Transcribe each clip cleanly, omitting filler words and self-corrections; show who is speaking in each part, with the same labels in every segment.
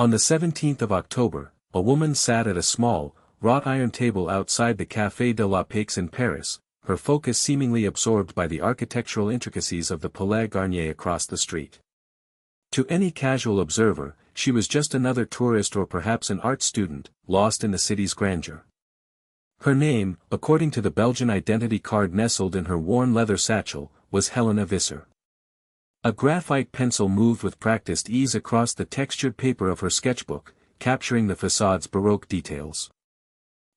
Speaker 1: On the 17th of October, a woman sat at a small, wrought iron table outside the Café de la Paix in Paris, her focus seemingly absorbed by the architectural intricacies of the Palais Garnier across the street. To any casual observer, she was just another tourist or perhaps an art student, lost in the city's grandeur. Her name, according to the Belgian identity card nestled in her worn leather satchel, was Helena Visser. A graphite pencil moved with practiced ease across the textured paper of her sketchbook, capturing the façade's Baroque details.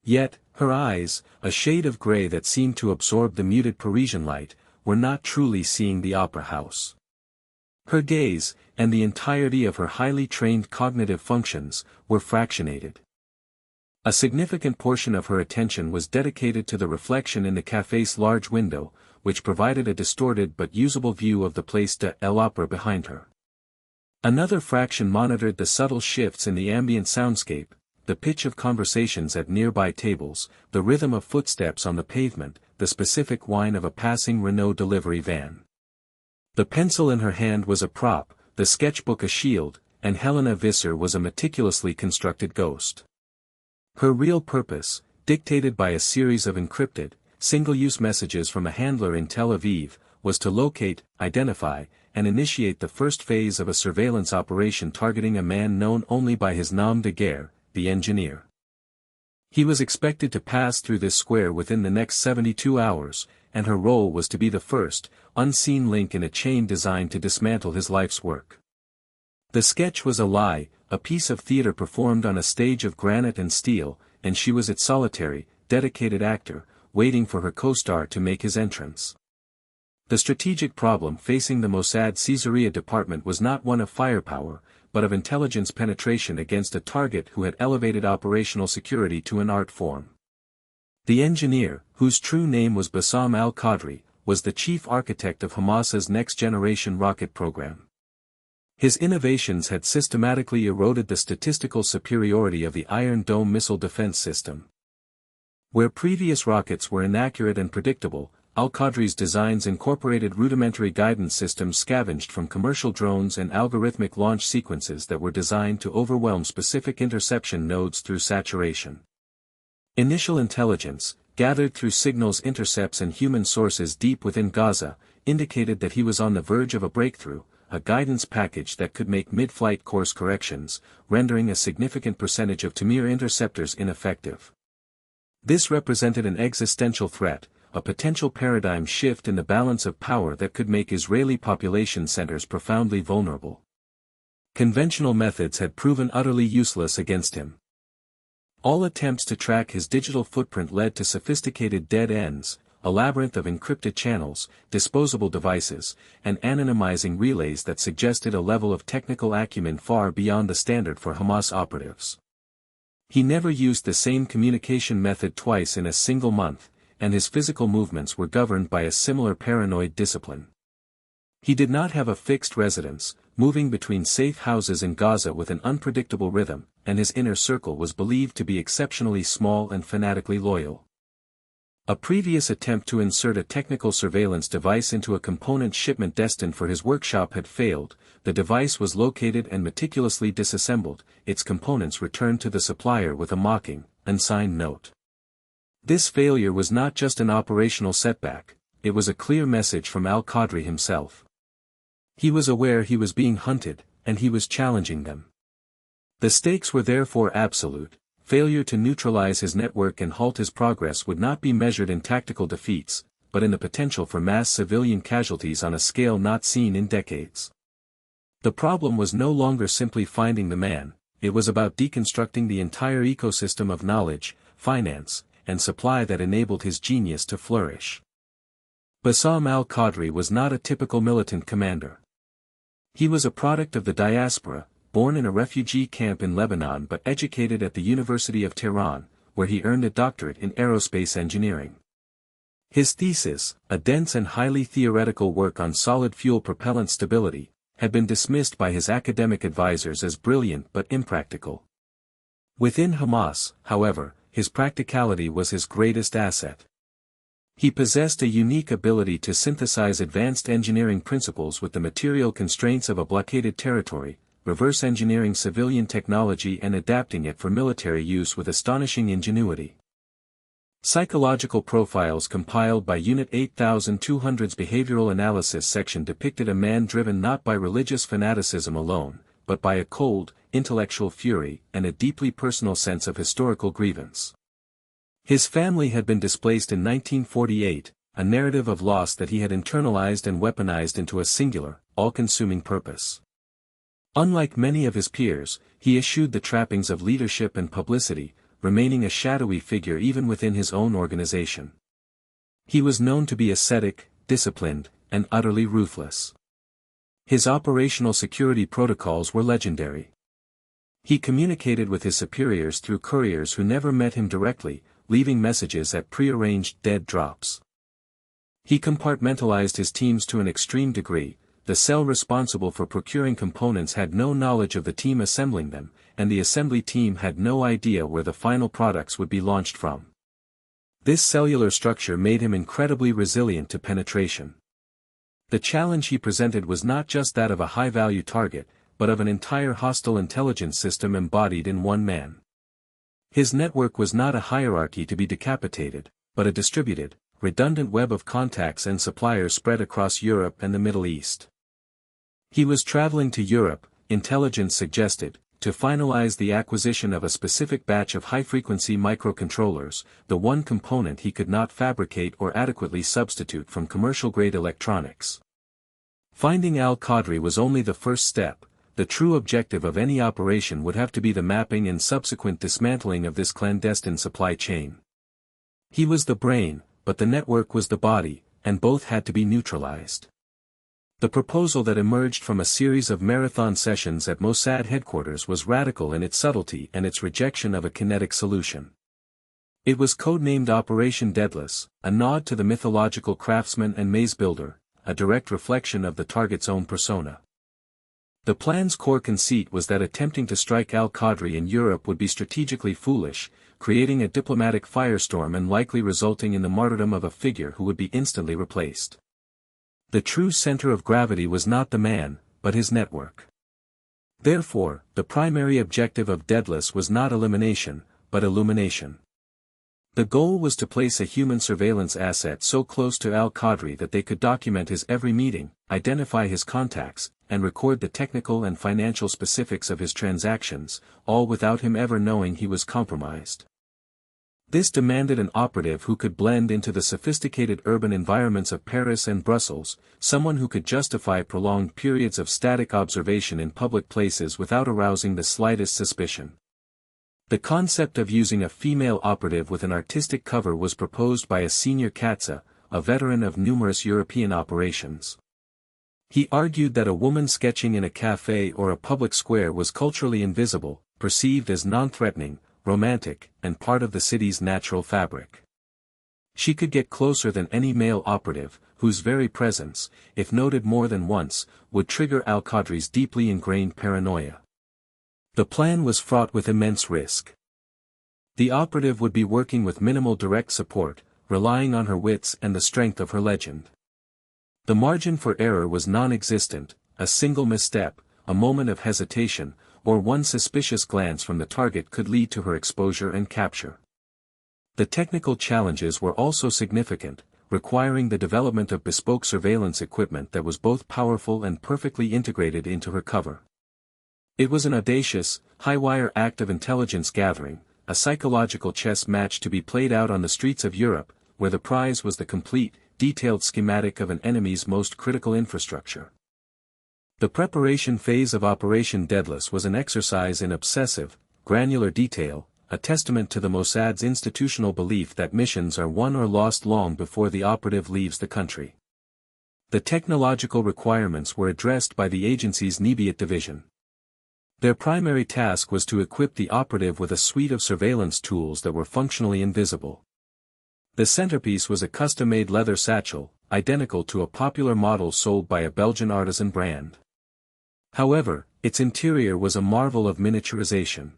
Speaker 1: Yet, her eyes, a shade of grey that seemed to absorb the muted Parisian light, were not truly seeing the opera house. Her gaze, and the entirety of her highly trained cognitive functions, were fractionated. A significant portion of her attention was dedicated to the reflection in the café's large window, which provided a distorted but usable view of the Place de l'Opéra behind her. Another fraction monitored the subtle shifts in the ambient soundscape, the pitch of conversations at nearby tables, the rhythm of footsteps on the pavement, the specific whine of a passing Renault delivery van. The pencil in her hand was a prop, the sketchbook a shield, and Helena Visser was a meticulously constructed ghost. Her real purpose, dictated by a series of encrypted, single-use messages from a handler in Tel Aviv, was to locate, identify, and initiate the first phase of a surveillance operation targeting a man known only by his nom de guerre, the engineer. He was expected to pass through this square within the next 72 hours, and her role was to be the first, unseen link in a chain designed to dismantle his life's work. The sketch was a lie, a piece of theater performed on a stage of granite and steel, and she was its solitary, dedicated actor, waiting for her co-star to make his entrance. The strategic problem facing the Mossad Caesarea department was not one of firepower, but of intelligence penetration against a target who had elevated operational security to an art form. The engineer, whose true name was Bassam al-Qadri, was the chief architect of Hamas's next-generation rocket program. His innovations had systematically eroded the statistical superiority of the Iron Dome missile defense system. Where previous rockets were inaccurate and predictable, al-Qadri's designs incorporated rudimentary guidance systems scavenged from commercial drones and algorithmic launch sequences that were designed to overwhelm specific interception nodes through saturation. Initial intelligence, gathered through signals intercepts and human sources deep within Gaza, indicated that he was on the verge of a breakthrough, a guidance package that could make mid-flight course corrections, rendering a significant percentage of Tamir interceptors ineffective. This represented an existential threat, a potential paradigm shift in the balance of power that could make Israeli population centers profoundly vulnerable. Conventional methods had proven utterly useless against him. All attempts to track his digital footprint led to sophisticated dead ends, a labyrinth of encrypted channels, disposable devices, and anonymizing relays that suggested a level of technical acumen far beyond the standard for Hamas operatives. He never used the same communication method twice in a single month, and his physical movements were governed by a similar paranoid discipline. He did not have a fixed residence, moving between safe houses in Gaza with an unpredictable rhythm, and his inner circle was believed to be exceptionally small and fanatically loyal. A previous attempt to insert a technical surveillance device into a component shipment destined for his workshop had failed. The device was located and meticulously disassembled, its components returned to the supplier with a mocking, unsigned note. This failure was not just an operational setback, it was a clear message from al-Qadri himself. He was aware he was being hunted, and he was challenging them. The stakes were therefore absolute. Failure to neutralize his network and halt his progress would not be measured in tactical defeats, but in the potential for mass civilian casualties on a scale not seen in decades. The problem was no longer simply finding the man, it was about deconstructing the entire ecosystem of knowledge, finance, and supply that enabled his genius to flourish. Bassam al-Qadri was not a typical militant commander. He was a product of the diaspora, born in a refugee camp in Lebanon but educated at the University of Tehran, where he earned a doctorate in aerospace engineering. His thesis, a dense and highly theoretical work on solid fuel propellant stability, had been dismissed by his academic advisors as brilliant but impractical. Within Hamas, however, his practicality was his greatest asset. He possessed a unique ability to synthesize advanced engineering principles with the material constraints of a blockaded territory, reverse engineering civilian technology and adapting it for military use with astonishing ingenuity. Psychological profiles compiled by Unit 8200's Behavioral Analysis section depicted a man driven not by religious fanaticism alone, but by a cold, intellectual fury and a deeply personal sense of historical grievance. His family had been displaced in 1948, a narrative of loss that he had internalized and weaponized into a singular, all-consuming purpose. Unlike many of his peers, he eschewed the trappings of leadership and publicity, remaining a shadowy figure even within his own organization. He was known to be ascetic, disciplined, and utterly ruthless. His operational security protocols were legendary. He communicated with his superiors through couriers who never met him directly, leaving messages at prearranged dead drops. He compartmentalized his teams to an extreme degree. The cell responsible for procuring components had no knowledge of the team assembling them, and the assembly team had no idea where the final products would be launched from. This cellular structure made him incredibly resilient to penetration. The challenge he presented was not just that of a high-value target, but of an entire hostile intelligence system embodied in one man. His network was not a hierarchy to be decapitated, but a distributed, redundant web of contacts and suppliers spread across Europe and the Middle East. He was traveling to Europe, intelligence suggested, to finalize the acquisition of a specific batch of high-frequency microcontrollers, the one component he could not fabricate or adequately substitute from commercial-grade electronics. Finding al-Qadri was only the first step. The true objective of any operation would have to be the mapping and subsequent dismantling of this clandestine supply chain. He was the brain, but the network was the body, and both had to be neutralized. The proposal that emerged from a series of marathon sessions at Mossad headquarters was radical in its subtlety and its rejection of a kinetic solution. It was codenamed Operation Daedalus, a nod to the mythological craftsman and maze builder, a direct reflection of the target's own persona. The plan's core conceit was that attempting to strike al-Qadri in Europe would be strategically foolish, creating a diplomatic firestorm and likely resulting in the martyrdom of a figure who would be instantly replaced. The true center of gravity was not the man, but his network. Therefore, the primary objective of Daedalus was not elimination, but illumination. The goal was to place a human surveillance asset so close to al-Qadri that they could document his every meeting, identify his contacts, and record the technical and financial specifics of his transactions, all without him ever knowing he was compromised. This demanded an operative who could blend into the sophisticated urban environments of Paris and Brussels, someone who could justify prolonged periods of static observation in public places without arousing the slightest suspicion. The concept of using a female operative with an artistic cover was proposed by a senior Katza, a veteran of numerous European operations. He argued that a woman sketching in a cafe or a public square was culturally invisible, perceived as non-threatening, romantic, and part of the city's natural fabric. She could get closer than any male operative, whose very presence, if noted more than once, would trigger al-Qadri's deeply ingrained paranoia. The plan was fraught with immense risk. The operative would be working with minimal direct support, relying on her wits and the strength of her legend. The margin for error was non-existent. A single misstep, a moment of hesitation, or one suspicious glance from the target could lead to her exposure and capture. The technical challenges were also significant, requiring the development of bespoke surveillance equipment that was both powerful and perfectly integrated into her cover. It was an audacious, high-wire act of intelligence gathering, a psychological chess match to be played out on the streets of Europe, where the prize was the complete, detailed schematic of an enemy's most critical infrastructure. The preparation phase of Operation Daedalus was an exercise in obsessive, granular detail, a testament to the Mossad's institutional belief that missions are won or lost long before the operative leaves the country. The technological requirements were addressed by the agency's Nebiat division. Their primary task was to equip the operative with a suite of surveillance tools that were functionally invisible. The centerpiece was a custom-made leather satchel, identical to a popular model sold by a Belgian artisan brand. However, its interior was a marvel of miniaturization.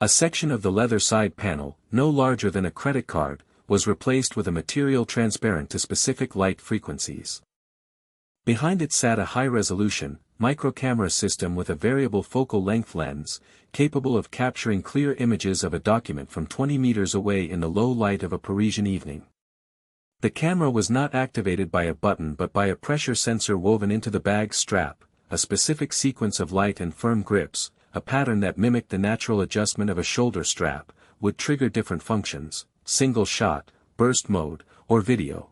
Speaker 1: A section of the leather side panel, no larger than a credit card, was replaced with a material transparent to specific light frequencies. Behind it sat a high-resolution, micro-camera system with a variable focal length lens, capable of capturing clear images of a document from 20 meters away in the low light of a Parisian evening. The camera was not activated by a button but by a pressure sensor woven into the bag's strap, a specific sequence of light and firm grips, a pattern that mimicked the natural adjustment of a shoulder strap, would trigger different functions, single shot, burst mode, or video.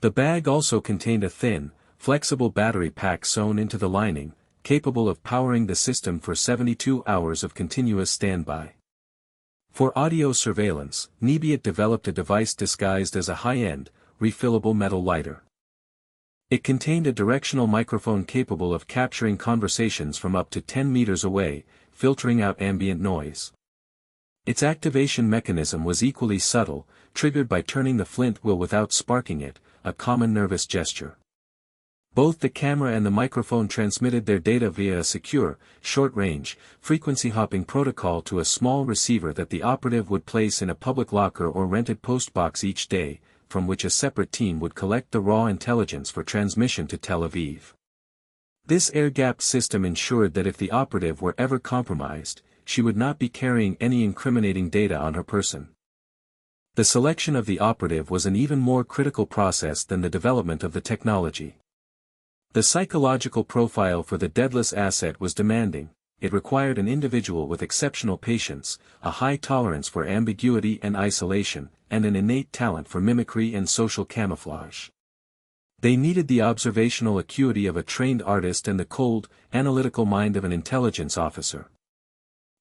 Speaker 1: The bag also contained a thin, flexible battery pack sewn into the lining, capable of powering the system for 72 hours of continuous standby. For audio surveillance, Nebiat developed a device disguised as a high-end, refillable metal lighter. It contained a directional microphone capable of capturing conversations from up to 10 meters away, filtering out ambient noise. Its activation mechanism was equally subtle, triggered by turning the flint wheel without sparking it, a common nervous gesture. Both the camera and the microphone transmitted their data via a secure, short-range, frequency-hopping protocol to a small receiver that the operative would place in a public locker or rented postbox each day, from which a separate team would collect the raw intelligence for transmission to Tel Aviv. This air-gapped system ensured that if the operative were ever compromised, she would not be carrying any incriminating data on her person. The selection of the operative was an even more critical process than the development of the technology. The psychological profile for the deadless asset was demanding. It required an individual with exceptional patience, a high tolerance for ambiguity and isolation, and an innate talent for mimicry and social camouflage. They needed the observational acuity of a trained artist and the cold, analytical mind of an intelligence officer.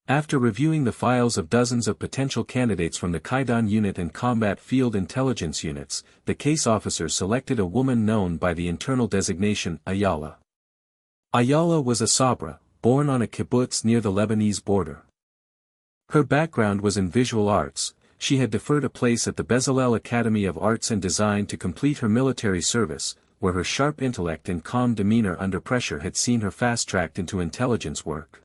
Speaker 1: After reviewing the files of dozens of potential candidates from the Kaidan unit and combat field intelligence units, the case officers selected a woman known by the internal designation Ayala. Ayala was a Sabra, born on a kibbutz near the Lebanese border. Her background was in visual arts. She had deferred a place at the Bezalel Academy of Arts and Design to complete her military service, where her sharp intellect and calm demeanor under pressure had seen her fast-tracked into intelligence work.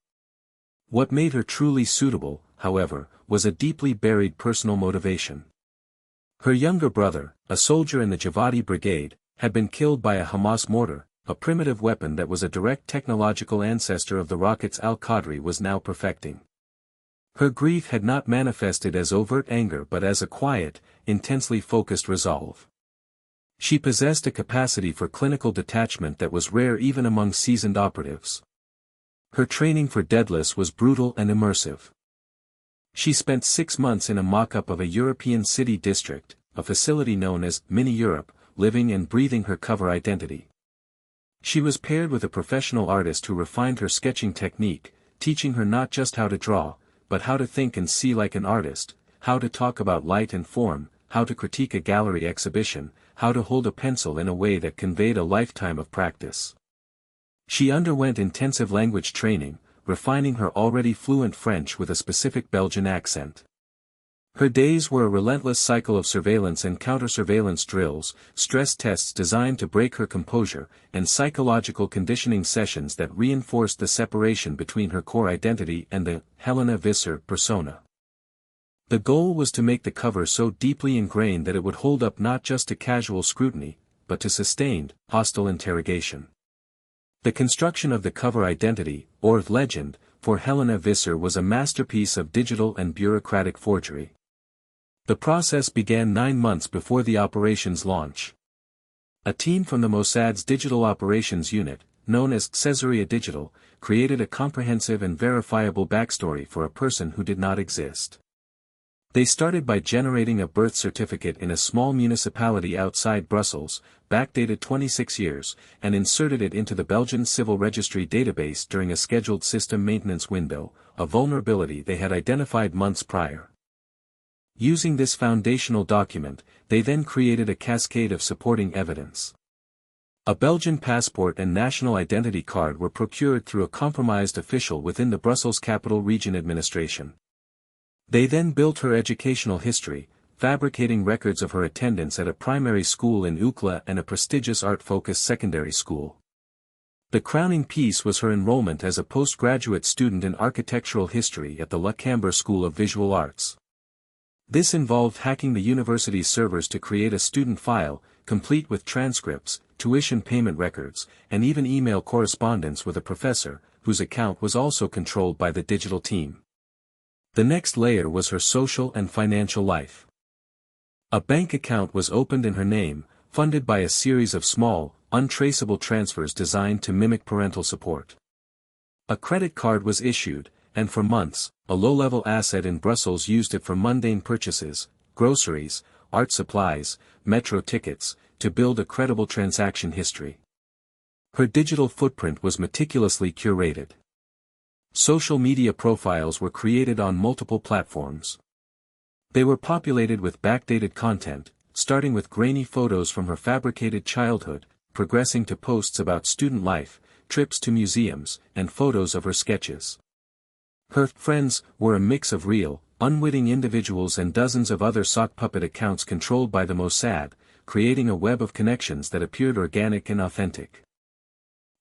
Speaker 1: What made her truly suitable, however, was a deeply buried personal motivation. Her younger brother, a soldier in the Javadi Brigade, had been killed by a Hamas mortar, a primitive weapon that was a direct technological ancestor of the rockets al-Qadri was now perfecting. Her grief had not manifested as overt anger but as a quiet, intensely focused resolve. She possessed a capacity for clinical detachment that was rare even among seasoned operatives. Her training for deadless was brutal and immersive. She spent 6 months in a mock-up of a European city district, a facility known as Mini Europe, living and breathing her cover identity. She was paired with a professional artist who refined her sketching technique, teaching her not just how to draw, but how to think and see like an artist, how to talk about light and form, how to critique a gallery exhibition, how to hold a pencil in a way that conveyed a lifetime of practice. She underwent intensive language training, refining her already fluent French with a specific Belgian accent. Her days were a relentless cycle of surveillance and counter-surveillance drills, stress tests designed to break her composure, and psychological conditioning sessions that reinforced the separation between her core identity and the Helena Visser persona. The goal was to make the cover so deeply ingrained that it would hold up not just to casual scrutiny, but to sustained, hostile interrogation. The construction of the cover identity, or legend, for Helena Visser was a masterpiece of digital and bureaucratic forgery. The process began 9 months before the operation's launch. A team from the Mossad's Digital Operations Unit, known as Caesarea Digital, created a comprehensive and verifiable backstory for a person who did not exist. They started by generating a birth certificate in a small municipality outside Brussels, backdated 26 years, and inserted it into the Belgian Civil Registry database during a scheduled system maintenance window, a vulnerability they had identified months prior. Using this foundational document, they then created a cascade of supporting evidence. A Belgian passport and national identity card were procured through a compromised official within the Brussels Capital Region Administration. They then built her educational history, fabricating records of her attendance at a primary school in Ukla and a prestigious art-focused secondary school. The crowning piece was her enrollment as a postgraduate student in architectural history at the La Cambre School of Visual Arts. This involved hacking the university's servers to create a student file, complete with transcripts, tuition payment records, and even email correspondence with a professor, whose account was also controlled by the digital team. The next layer was her social and financial life. A bank account was opened in her name, funded by a series of small, untraceable transfers designed to mimic parental support. A credit card was issued, and for months, a low-level asset in Brussels used it for mundane purchases, groceries, art supplies, metro tickets, to build a credible transaction history. Her digital footprint was meticulously curated. Social media profiles were created on multiple platforms. They were populated with backdated content, starting with grainy photos from her fabricated childhood, progressing to posts about student life, trips to museums, and photos of her sketches. Her friends were a mix of real, unwitting individuals and dozens of other sock puppet accounts controlled by the Mossad, creating a web of connections that appeared organic and authentic.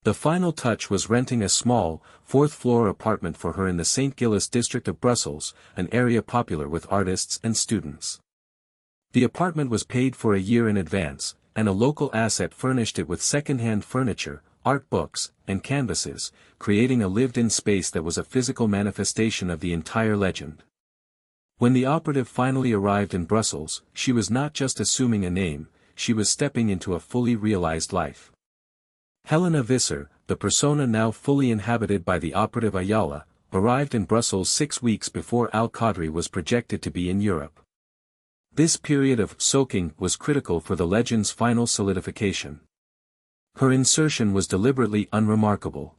Speaker 1: The final touch was renting a small, fourth-floor apartment for her in the St. Gilles district of Brussels, an area popular with artists and students. The apartment was paid for a year in advance, and a local asset furnished it with second-hand furniture, art books, and canvases, creating a lived-in space that was a physical manifestation of the entire legend. When the operative finally arrived in Brussels, she was not just assuming a name, she was stepping into a fully realized life. Helena Visser, the persona now fully inhabited by the operative Ayala, arrived in Brussels 6 weeks before Al-Qadri was projected to be in Europe. This period of soaking was critical for the legend's final solidification. Her insertion was deliberately unremarkable.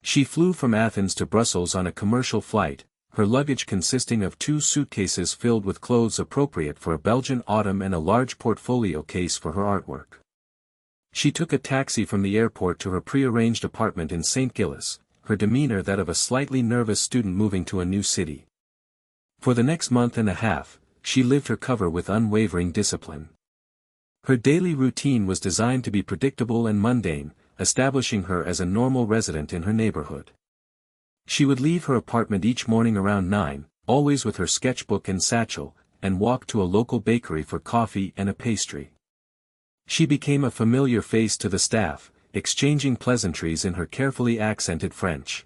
Speaker 1: She flew from Athens to Brussels on a commercial flight, her luggage consisting of 2 suitcases filled with clothes appropriate for a Belgian autumn and a large portfolio case for her artwork. She took a taxi from the airport to her pre-arranged apartment in St. Gilles, her demeanor that of a slightly nervous student moving to a new city. For the next month and a half, she lived her cover with unwavering discipline. Her daily routine was designed to be predictable and mundane, establishing her as a normal resident in her neighborhood. She would leave her apartment each morning around 9, always with her sketchbook and satchel, and walk to a local bakery for coffee and a pastry. She became a familiar face to the staff, exchanging pleasantries in her carefully accented French.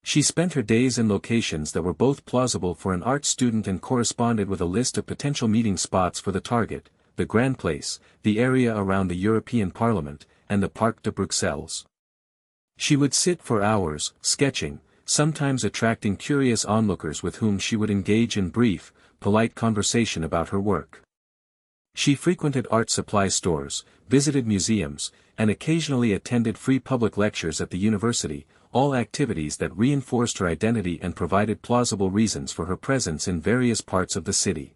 Speaker 1: She spent her days in locations that were both plausible for an art student and corresponded with a list of potential meeting spots for the target, the Grand Place, the area around the European Parliament, and the Parc de Bruxelles. She would sit for hours, sketching, sometimes attracting curious onlookers with whom she would engage in brief, polite conversation about her work. She frequented art supply stores, visited museums, and occasionally attended free public lectures at the university, all activities that reinforced her identity and provided plausible reasons for her presence in various parts of the city.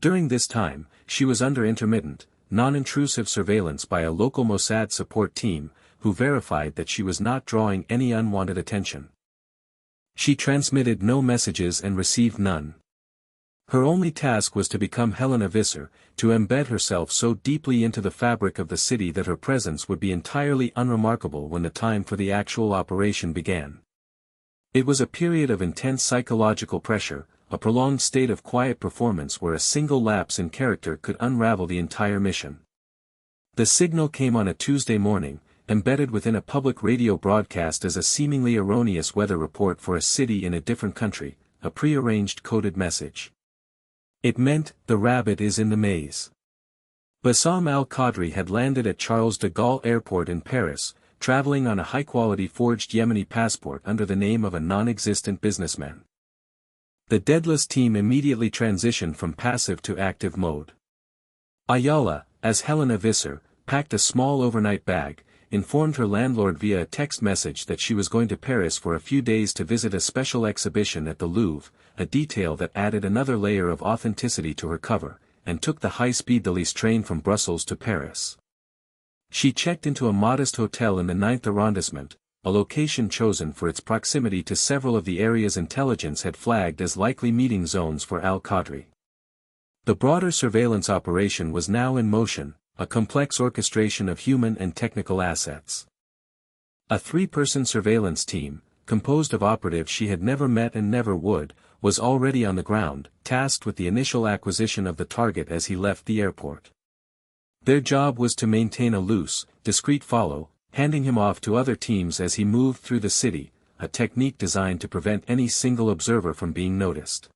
Speaker 1: During this time, she was under intermittent, non-intrusive surveillance by a local Mossad support team, who verified that she was not drawing any unwanted attention. She transmitted no messages and received none. Her only task was to become Helena Visser, to embed herself so deeply into the fabric of the city that her presence would be entirely unremarkable when the time for the actual operation began. It was a period of intense psychological pressure, a prolonged state of quiet performance where a single lapse in character could unravel the entire mission. The signal came on a Tuesday morning, embedded within a public radio broadcast as a seemingly erroneous weather report for a city in a different country, a pre-arranged coded message. It meant, "The rabbit is in the maze." Bassam al-Qadri had landed at Charles de Gaulle Airport in Paris, traveling on a high-quality forged Yemeni passport under the name of a non-existent businessman. The Daedalus team immediately transitioned from passive to active mode. Ayala, as Helena Visser, packed a small overnight bag, informed her landlord via a text message that she was going to Paris for a few days to visit a special exhibition at the Louvre, a detail that added another layer of authenticity to her cover, and took the high-speed Dalis train from Brussels to Paris. She checked into a modest hotel in the 9th arrondissement, a location chosen for its proximity to several of the areas intelligence had flagged as likely meeting zones for al-Qadri. The broader surveillance operation was now in motion, a complex orchestration of human and technical assets. A 3-person surveillance team, composed of operatives she had never met and never would, was already on the ground, tasked with the initial acquisition of the target as he left the airport. Their job was to maintain a loose, discreet follow, handing him off to other teams as he moved through the city, a technique designed to prevent any single observer from being noticed.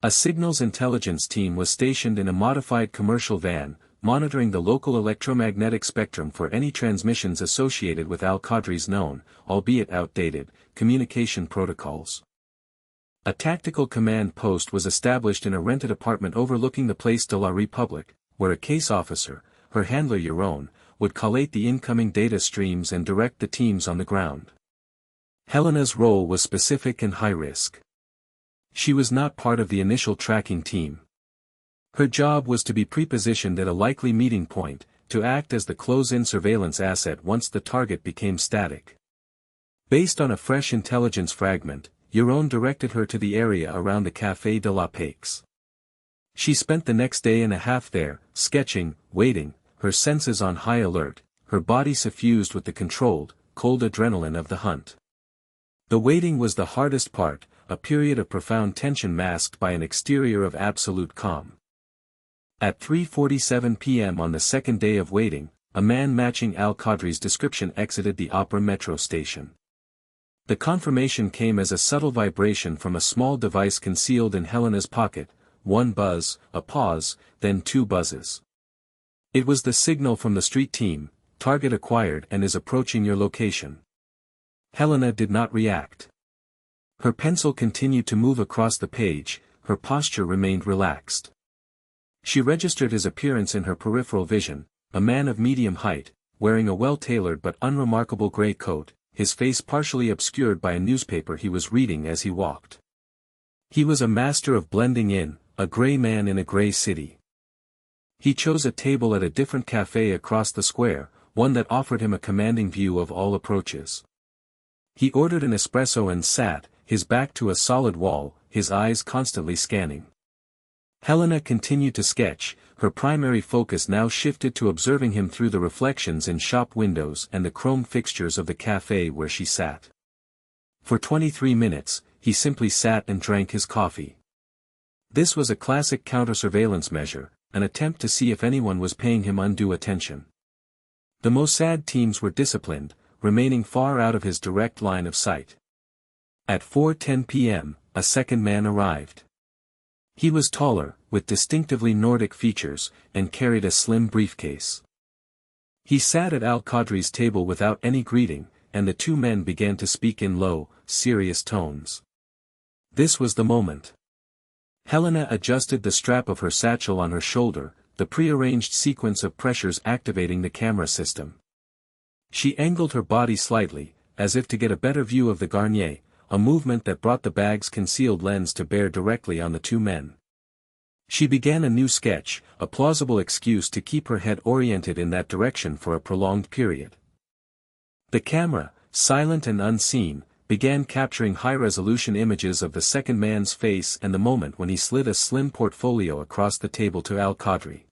Speaker 1: A signals intelligence team was stationed in a modified commercial van, monitoring the local electromagnetic spectrum for any transmissions associated with al-Qadri's known, albeit outdated, communication protocols. A tactical command post was established in a rented apartment overlooking the Place de la République, where a case officer, her handler Yaron, would collate the incoming data streams and direct the teams on the ground. Helena's role was specific and high-risk. She was not part of the initial tracking team. Her job was to be prepositioned at a likely meeting point, to act as the close-in surveillance asset once the target became static. Based on a fresh intelligence fragment, Yaron directed her to the area around the Café de la Paix. She spent the next day and a half there, sketching, waiting, her senses on high alert, her body suffused with the controlled, cold adrenaline of the hunt. The waiting was the hardest part, a period of profound tension masked by an exterior of absolute calm. At 3:47 p.m. on the second day of waiting, a man matching al-Qadri's description exited the Opera metro station. The confirmation came as a subtle vibration from a small device concealed in Helena's pocket, one buzz, a pause, then two buzzes. It was the signal from the street team, target acquired and is approaching your location. Helena did not react. Her pencil continued to move across the page, her posture remained relaxed. She registered his appearance in her peripheral vision, a man of medium height, wearing a well-tailored but unremarkable gray coat, his face partially obscured by a newspaper he was reading as he walked. He was a master of blending in, a gray man in a gray city. He chose a table at a different café across the square, one that offered him a commanding view of all approaches. He ordered an espresso and sat, his back to a solid wall, his eyes constantly scanning. Helena continued to sketch, her primary focus now shifted to observing him through the reflections in shop windows and the chrome fixtures of the café where she sat. For 23 minutes, he simply sat and drank his coffee. This was a classic counter-surveillance measure, an attempt to see if anyone was paying him undue attention. The Mossad teams were disciplined, remaining far out of his direct line of sight. At 4:10 p.m., a second man arrived. He was taller, with distinctively Nordic features, and carried a slim briefcase. He sat at al-Qadri's table without any greeting, and the two men began to speak in low, serious tones. This was the moment. Helena adjusted the strap of her satchel on her shoulder, the prearranged sequence of pressures activating the camera system. She angled her body slightly, as if to get a better view of the Garnier, a movement that brought the bag's concealed lens to bear directly on the two men. She began a new sketch, a plausible excuse to keep her head oriented in that direction for a prolonged period. The camera, silent and unseen, began capturing high-resolution images of the second man's face and the moment when he slid a slim portfolio across the table to al-Qadri.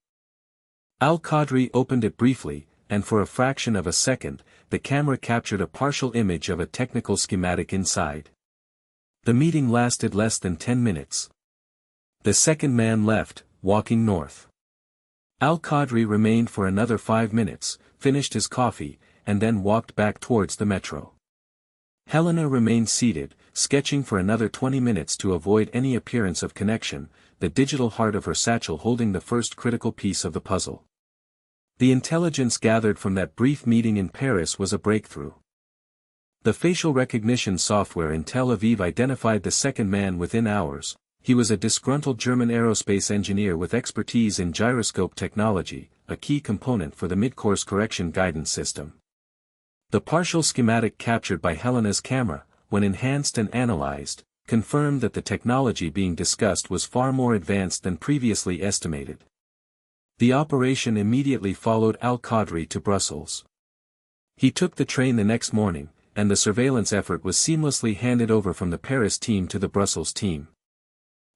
Speaker 1: Al-Qadri opened it briefly, and for a fraction of a second, the camera captured a partial image of a technical schematic inside. The meeting lasted less than 10 minutes. The second man left, walking north. Al-Qadri remained for another 5 minutes, finished his coffee, and then walked back towards the metro. Helena remained seated, sketching for another 20 minutes to avoid any appearance of connection, the digital heart of her satchel holding the first critical piece of the puzzle. The intelligence gathered from that brief meeting in Paris was a breakthrough. The facial recognition software in Tel Aviv identified the second man within hours. He was a disgruntled German aerospace engineer with expertise in gyroscope technology, a key component for the mid-course correction guidance system. The partial schematic captured by Helena's camera, when enhanced and analyzed, confirmed that the technology being discussed was far more advanced than previously estimated. The operation immediately followed al-Qadri to Brussels. He took the train the next morning, and the surveillance effort was seamlessly handed over from the Paris team to the Brussels team.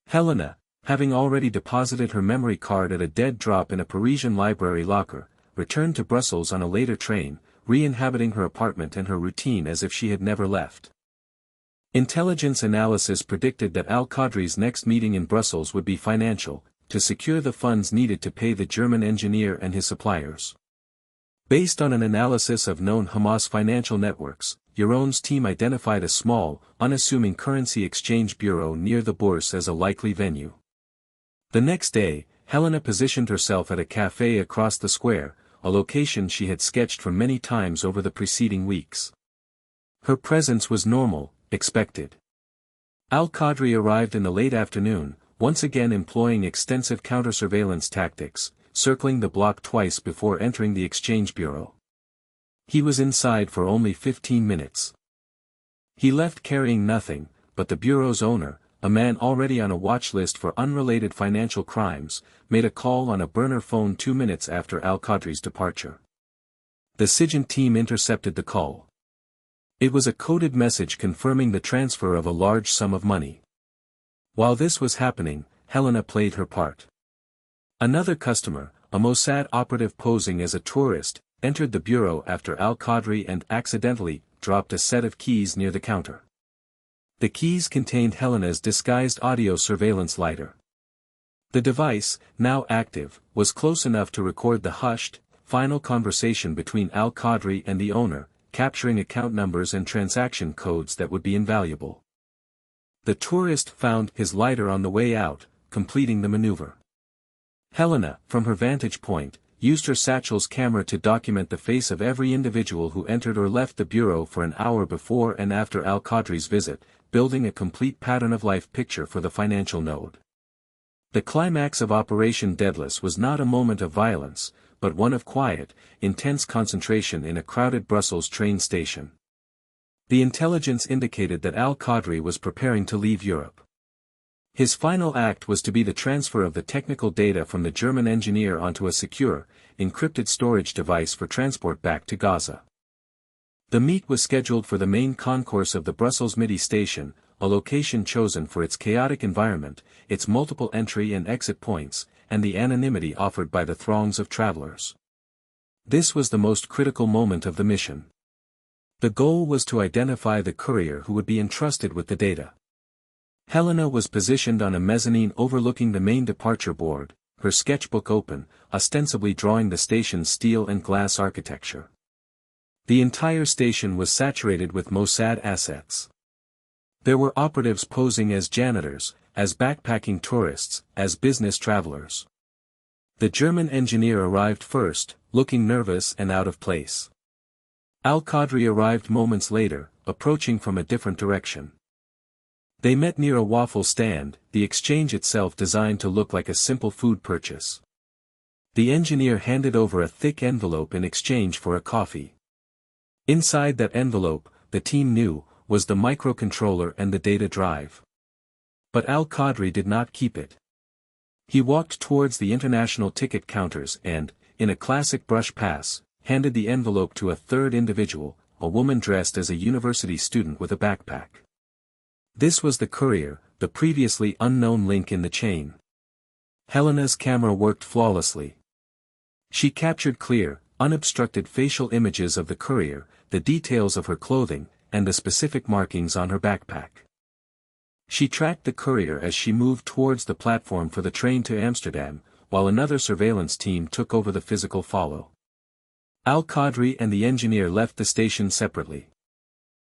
Speaker 1: Helena, having already deposited her memory card at a dead drop in a Parisian library locker, returned to Brussels on a later train, re-inhabiting her apartment and her routine as if she had never left. Intelligence analysis predicted that al-Qadri's next meeting in Brussels would be financial, to secure the funds needed to pay the German engineer and his suppliers. Based on an analysis of known Hamas financial networks, Yaron's team identified a small, unassuming currency exchange bureau near the Bourse as a likely venue. The next day, Helena positioned herself at a cafe across the square, a location she had sketched for many times over the preceding weeks. Her presence was normal, expected. Al-Qadri arrived in the late afternoon, once again employing extensive counter-surveillance tactics, circling the block twice before entering the exchange bureau. He was inside for only 15 minutes. He left carrying nothing, but the bureau's owner, a man already on a watch list for unrelated financial crimes, made a call on a burner phone 2 minutes after Al-Qadri's departure. The SIGINT team intercepted the call. It was a coded message confirming the transfer of a large sum of money. While this was happening, Helena played her part. Another customer, a Mossad operative posing as a tourist, entered the bureau after Al-Qadri and accidentally dropped a set of keys near the counter. The keys contained Helena's disguised audio surveillance lighter. The device, now active, was close enough to record the hushed, final conversation between Al-Qadri and the owner, capturing account numbers and transaction codes that would be invaluable. The tourist found his lighter on the way out, completing the maneuver. Helena, from her vantage point, used her satchel's camera to document the face of every individual who entered or left the bureau for an hour before and after Al-Qadri's visit, building a complete pattern-of-life picture for the financial node. The climax of Operation Daedalus was not a moment of violence, but one of quiet, intense concentration in a crowded Brussels train station. The intelligence indicated that Al-Qadri was preparing to leave Europe. His final act was to be the transfer of the technical data from the German engineer onto a secure, encrypted storage device for transport back to Gaza. The meet was scheduled for the main concourse of the Brussels Midi station, a location chosen for its chaotic environment, its multiple entry and exit points, and the anonymity offered by the throngs of travelers. This was the most critical moment of the mission. The goal was to identify the courier who would be entrusted with the data. Helena was positioned on a mezzanine overlooking the main departure board, her sketchbook open, ostensibly drawing the station's steel and glass architecture. The entire station was saturated with Mossad assets. There were operatives posing as janitors, as backpacking tourists, as business travelers. The German engineer arrived first, looking nervous and out of place. Al-Qadri arrived moments later, approaching from a different direction. They met near a waffle stand, the exchange itself designed to look like a simple food purchase. The engineer handed over a thick envelope in exchange for a coffee. Inside that envelope, the team knew, was the microcontroller and the data drive. But Al-Qadri did not keep it. He walked towards the international ticket counters and, in a classic brush pass, handed the envelope to a third individual, a woman dressed as a university student with a backpack. This was the courier, the previously unknown link in the chain. Helena's camera worked flawlessly. She captured clear, unobstructed facial images of the courier, the details of her clothing, and the specific markings on her backpack. She tracked the courier as she moved towards the platform for the train to Amsterdam, while another surveillance team took over the physical follow. Al-Qadri and the engineer left the station separately.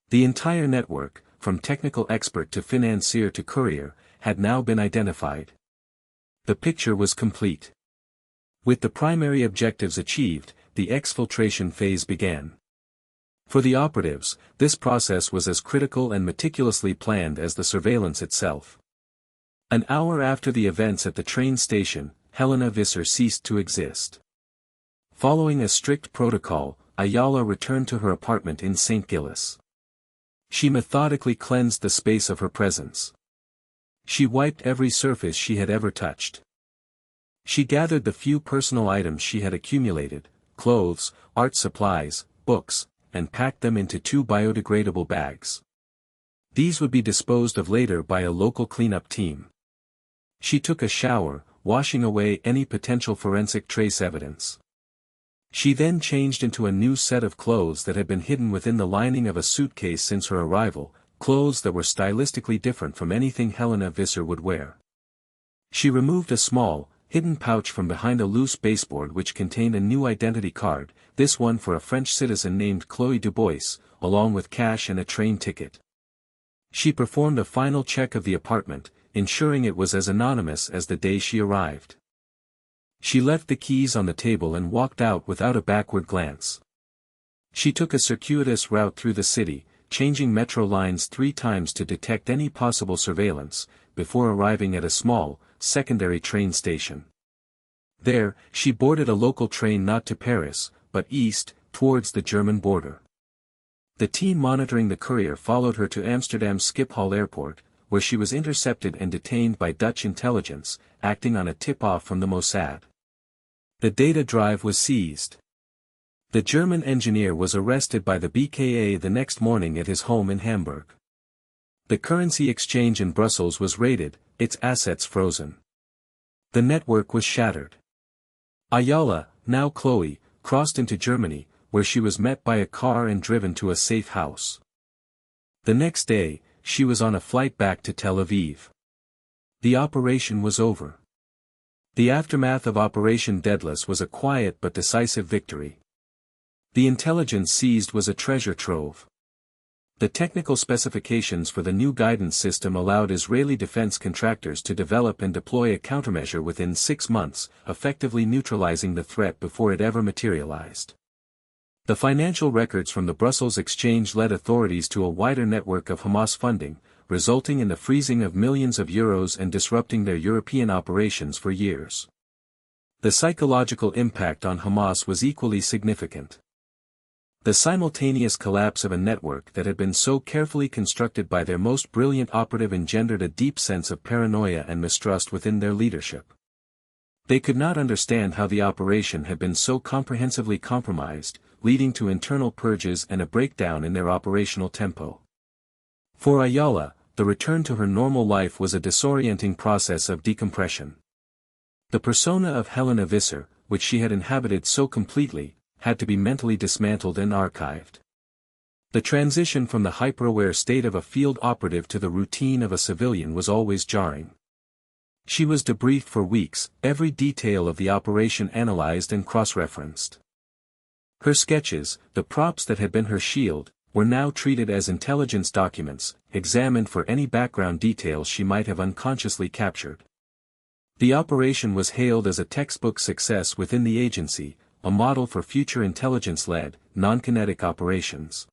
Speaker 1: The entire network, from technical expert to financier to courier, had now been identified. The picture was complete. With the primary objectives achieved, the exfiltration phase began. For the operatives, this process was as critical and meticulously planned as the surveillance itself. An hour after the events at the train station, Helena Visser ceased to exist. Following a strict protocol, Ayala returned to her apartment in St. Gilles. She methodically cleansed the space of her presence. She wiped every surface she had ever touched. She gathered the few personal items she had accumulated, clothes, art supplies, books, and packed them into 2 biodegradable bags. These would be disposed of later by a local cleanup team. She took a shower, washing away any potential forensic trace evidence. She then changed into a new set of clothes that had been hidden within the lining of a suitcase since her arrival, clothes that were stylistically different from anything Helena Visser would wear. She removed a small, hidden pouch from behind a loose baseboard which contained a new identity card, this one for a French citizen named Chloé Dubois, along with cash and a train ticket. She performed a final check of the apartment, ensuring it was as anonymous as the day she arrived. She left the keys on the table and walked out without a backward glance. She took a circuitous route through the city, changing metro lines 3 times to detect any possible surveillance, before arriving at a small, secondary train station. There, she boarded a local train not to Paris, but east, towards the German border. The team monitoring the courier followed her to Amsterdam's Schiphol airport, where she was intercepted and detained by Dutch intelligence, acting on a tip-off from the Mossad. The data drive was seized. The German engineer was arrested by the BKA the next morning at his home in Hamburg. The currency exchange in Brussels was raided, its assets frozen. The network was shattered. Ayala, now Chloe, crossed into Germany, where she was met by a car and driven to a safe house. The next day, she was on a flight back to Tel Aviv. The operation was over. The aftermath of Operation Daedalus was a quiet but decisive victory. The intelligence seized was a treasure trove. The technical specifications for the new guidance system allowed Israeli defense contractors to develop and deploy a countermeasure within 6 months, effectively neutralizing the threat before it ever materialized. The financial records from the Brussels exchange led authorities to a wider network of Hamas funding, resulting in the freezing of millions of euros and disrupting their European operations for years. The psychological impact on Hamas was equally significant. The simultaneous collapse of a network that had been so carefully constructed by their most brilliant operative engendered a deep sense of paranoia and mistrust within their leadership. They could not understand how the operation had been so comprehensively compromised, leading to internal purges and a breakdown in their operational tempo. For Ayala, the return to her normal life was a disorienting process of decompression. The persona of Helena Visser, which she had inhabited so completely, had to be mentally dismantled and archived. The transition from the hyper-aware state of a field operative to the routine of a civilian was always jarring. She was debriefed for weeks, every detail of the operation analyzed and cross-referenced. Her sketches, the props that had been her shield, were now treated as intelligence documents, examined for any background details she might have unconsciously captured. The operation was hailed as a textbook success within the agency, a model for future intelligence-led, non-kinetic operations.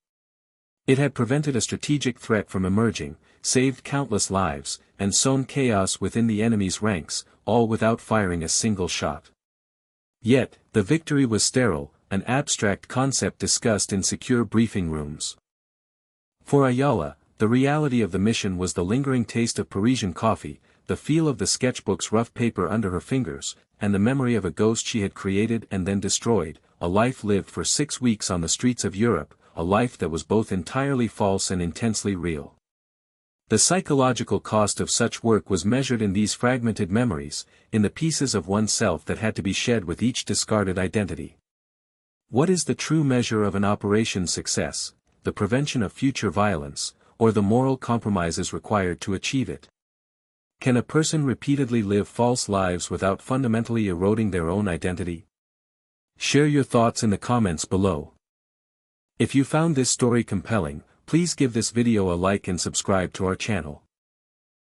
Speaker 1: It had prevented a strategic threat from emerging, saved countless lives, and sown chaos within the enemy's ranks, all without firing a single shot. Yet, the victory was sterile, an abstract concept discussed in secure briefing rooms. For Ayala, the reality of the mission was the lingering taste of Parisian coffee, the feel of the sketchbook's rough paper under her fingers, and the memory of a ghost she had created and then destroyed, a life lived for 6 weeks on the streets of Europe, a life that was both entirely false and intensely real. The psychological cost of such work was measured in these fragmented memories, in the pieces of oneself that had to be shed with each discarded identity. What is the true measure of an operation's success, the prevention of future violence, or the moral compromises required to achieve it? Can a person repeatedly live false lives without fundamentally eroding their own identity? Share your thoughts in the comments below. If you found this story compelling, please give this video a like and subscribe to our channel.